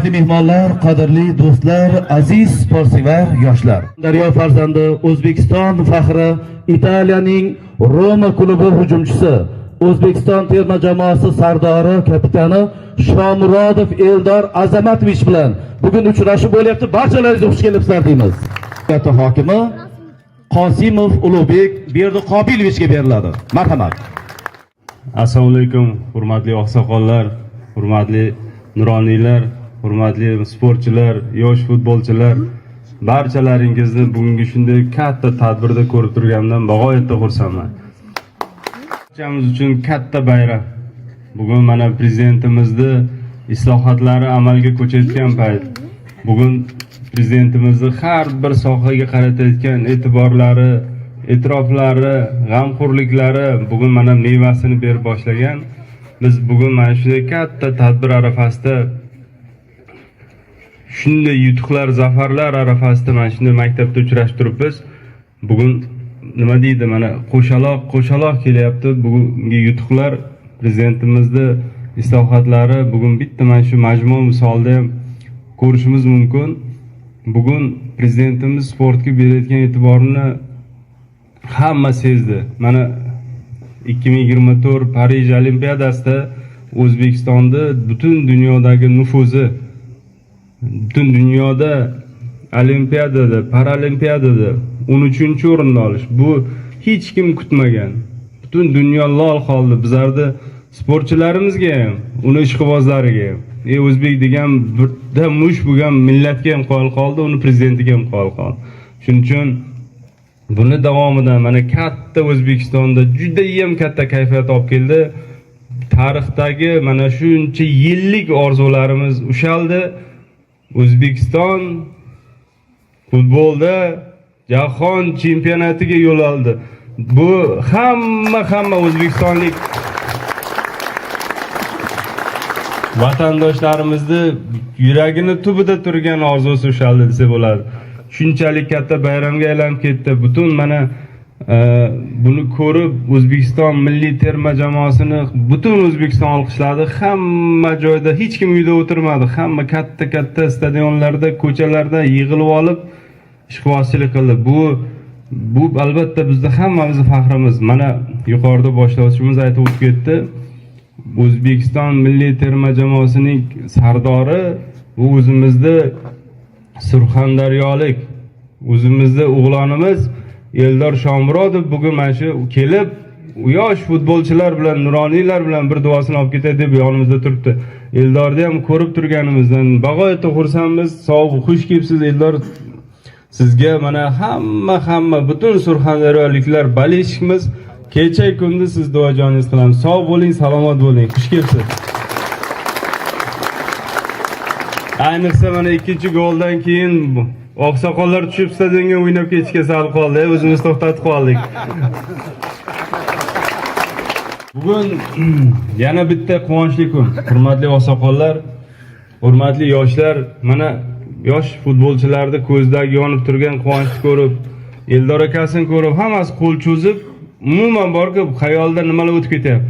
hurmatli mehmonlar, qadrli do'stlar, aziz sportsevar yoshlar. Daryo farzandi O'zbekiston faxri Italiyaning Roma klubi hujumchisi, O'zbekiston terma jamoasi sardori, kapitani Shomurodov Eldor Azamatович bilan bugun uchrashuv bo'lyapti. Barchalaringiz xush kelibsizlar deymiz. Viloyat hokimi Qosimov Ulug'bek Berdiqobilovichga beriladi. Marhamat. Assalomu alaykum, hurmatli oqsoqollar, hurmatli nuroniylar, hurmatli sportchilar, yosh futbolchilar, barchalaringizni bugungi shunday katta tadbirda ko'rib turganimdan bag'oyatda xursandman. Barchamiz uchun katta bayram. Bugun mana prezidentimizni islohotlari amalga ko'chayotgan payt. Bugun prezidentimizni har bir sohaga qaratayotgan e'tiborlari, e'tiroflari, g'amxo'rliklari bugun mana mevasini berib boshlagan. Biz bugun mana shunday katta tadbir arafasida, shunday yutuqlar, zafarlar arafasida mana shunday maktabda uchrashib turibmiz. Bugun nima deydi, mana qo'shaloq kelyapti. Bugungi yutuqlar prezidentimizni islohotlari bugun bitta mana shu majmua misolida ham ko'rishimiz mumkin. Bugun prezidentimiz sportga berayotgan e'tiborini hamma sezdi. Mana 2024 Parij Olimpiadasida O'zbekistonda butun dunyodagi nufuzi, butun dunyoda olimpiadada, paralimpiadada 13-o'rinni olish, bu hech kim kutmagan. Butun dunyo lol qoldi. Bizlarda sportchilarimizga ham, uni ishqibozlariga ham, o'zbek degan bitta mush bo'lgan millatga ham qoyil qoldi, uni prezidentiga ham qoyil qoldi. Shuning uchun buni davomida mana katta O'zbekistonda juda ham katta kayfiyat olib keldi. Tarixdagi mana shuncha yillik orzularimiz ushaldi. O'zbekiston futbolda jahon chempionatiga yo'l oldi. Bu hamma o'zbekistonlik vatandoshlarimizni yuragini tubida turgan orzusi ushaldi desa bo'ladi. Shunchalik katta bayramga aylanib ketdi. Butun mana buni ko'rib O'zbekiston milliy terma jamoasini butun O'zbekiston olqishladi. Hamma joyda, hech kim uyda o'tirmadi. Hamma katta stadionlarda, ko'chalarda yig'ilib olib ishqibozchilik qildi. Bu albatta bizda hammamizning faxrimiz. Mana yuqorida boshlovchimiz aytib o'tib ketdi. O'zbekiston milliy terma jamoasining sardori bu o'zimizda Surxondaryolik, o'zimizda o'g'lonimiz Eldor Shomurodov bugun mana shu kelib, yosh futbolchilar bilan, nuroniylar bilan bir duosini olib ketadi deb yonimizda turibdi. Eldorni ham ko'rib turganimizdan bag'oyatda xursandmiz. Sog' xush kelibsiz Eldor. Sizga mana hamma butun surxondaryoliklar balishimiz kecha kunduz siz duojoningiz qilamiz. Sog' bo'ling, salomat bo'ling. Xush kelibsiz. Ayniqsa mana ikkinchi goldan keyin oqsoqollar tushib stadionga o'ynab ketishga sal qoldi. O'zimiz to'xtatib qoldik. Bugun yana bitta quvonchli kun. Hurmatli oqsoqollar, hurmatli yoshlar, mana yosh futbolchilarni ko'zdagi yonib turgan quvonchni ko'rib, Eldor akasini ko'rib, hammasi qo'l cho'zib, umuman borki xayolda nimalar o'tib ketyapti.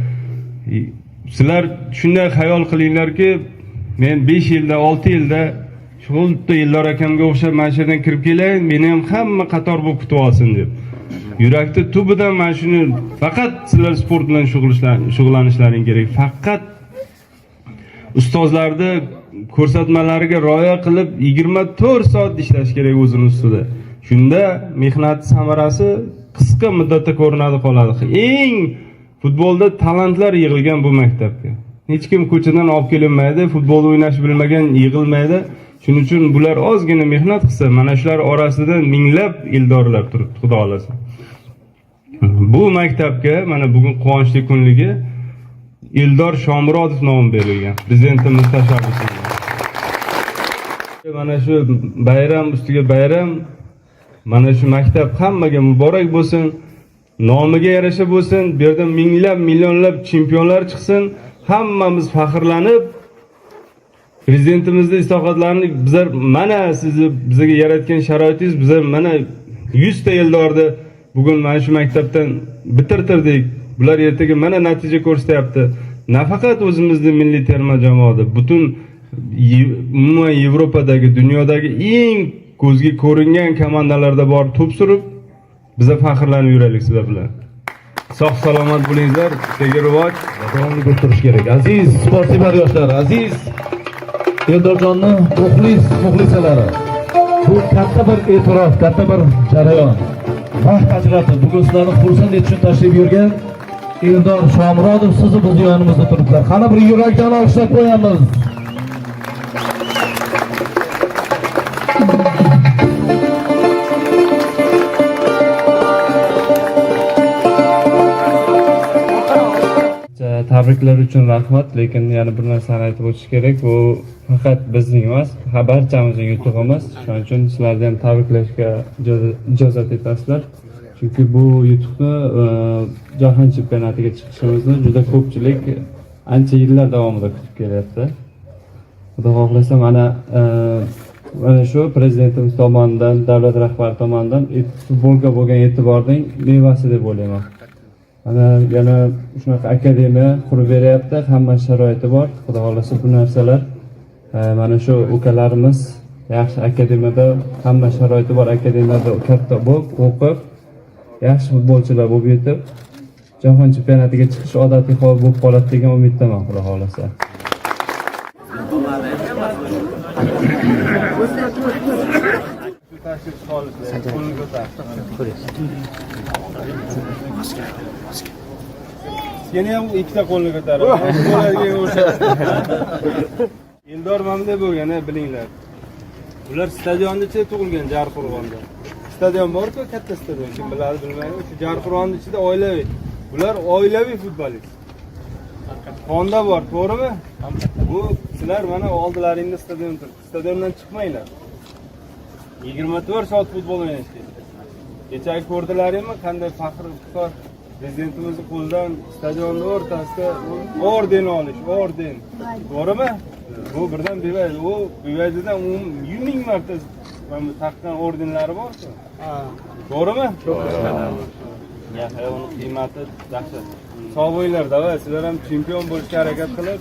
Sizlar shunday xayol qilinglarki, men 5 yilda, 6 yilda xuddi Eldor akamga o'xshab mana shu yerdan kirib kelay, meni ham hamma qator bo'lib kutib olsin deb. Yurakda tubidan mana shuni, faqat sizlar sport bilan shug'ullanishlaring kerak. Faqat ustozlarni ko'rsatmalariga rioya qilib 24 soat ishlash kerak o'zining ustida. Shunda mehnat samarasi qisqa muddatda ko'rinadi qoladi. Eng futbolda talantlar yig'ilgan bu maktabga. Hech kim ko'chadan olib kelinmaydi, futbol o'ynash bilmagan yig'ilmaydi. Shuning uchun bular ozgina mehnat qilsa, mana shular orasida minglab Eldorlar turibdi, xudo xolasa. Bu maktabga mana bugun quvonchli kunligi Eldor Shomurodov nomi berilgan. Prezidentimiz tashabbusi bilan. Mana shu bayram ustiga bayram, mana shu maktab hammaga muborak bo'lsin, nomiga yarasha bo'lsin, bu yerda minglab, millionlab chempionlar chiqsin. Hammamiz faxrlanib, prezidentimizning islohotlarini bizlar mana sizni bizga yaratgan sharoitingiz, bizlar mana 100 ta Eldorni bugun mana shu maktabdan bitirtirdik. Bular ertaga mana natija ko'rsatyapti. Nafaqat o'zimizning milliy terma jamoada, butun umuman Yevropadagi, dunyodagi eng ko'zga ko'ringan komandalarda borib to'p surib, biza faxrlanib yuraylik sizlar bilan. Sog' salomat bo'linglar, sizlarga rivoj. Davomli o'tirish kerak. Aziz sportsevar yoshlar, aziz Eldorjonni muxlisalari. Bu katta bir e'tirof, katta bir jarayon. Vaqt ajratib, bugun sizlarni xursand etish uchun tashrif buyurgan Eldor Shomurodov sizni biz yonimizda turibdilar. Qani bir yurakdan olqishlab qo'yamiz. Tabriklar uchun rahmat, lekin yana bir narsani aytib o'tish kerak. Bu faqat bizning emas, barchamizning yutug'imiz. Shuning uchun sizlarni ham tabriklashga ijozat etasizlar. Chunki bu yutuqni jahon chempionatiga chiqishimizni juda ko'pchilik ancha yillar davomida kutib kelyapti. Xudo xohlasa mana shu prezidentimiz tomonidan, davlat rahbari tomonidan futbolga bo'lgan e'tiborning mevasi deb o'ylayman. Mana yana shunaqa akademiya qurib beryapti, hamma sharoiti bor. Xudo xohlasa bu narsalar mana shu ukalarimiz yaxshi akademiyada, hamma sharoiti bor akademiyada katta bo'lib, o'qib, yaxshi futbolchilar bo'lib yetib, jahon chempionatiga chiqish odatiy hol bo'lib qoladi degan umiddaman, Xudo xohlasa. Yana ham ikkita qo'lni ko'tarib. Eldor mamda bo'lgan, bilinglar. Ular stadionda tug'ilgan, Jarqo'rg'onda. Stadion bor-ku, katta stadion, kim biladi bilmaydi. Shu Jarqo'rg'onning ichida oilaviy. Ular oilaviy futbolist. Qonda bor, to'g'rimi? Bu sizlar mana oldilaringda stadion turibdi. Stadiondan chiqmanglar. 24 soat futbol o'ynashdi. Kechagi ko'rdilaringmi, qanday faxr iftor prezidentimizning qo'lidan stadionning o'rtasida orden olish, orden. To'g'rimi? Bu birdan bevaydi. U bevaydidan 1000 marta mana taqqan ordenlari bor-ku. To'g'rimi? Ya, uni qiymati dahshat. Sog' bo'linglar, davay, sizlar ham chempion bo'lishga harakat qilib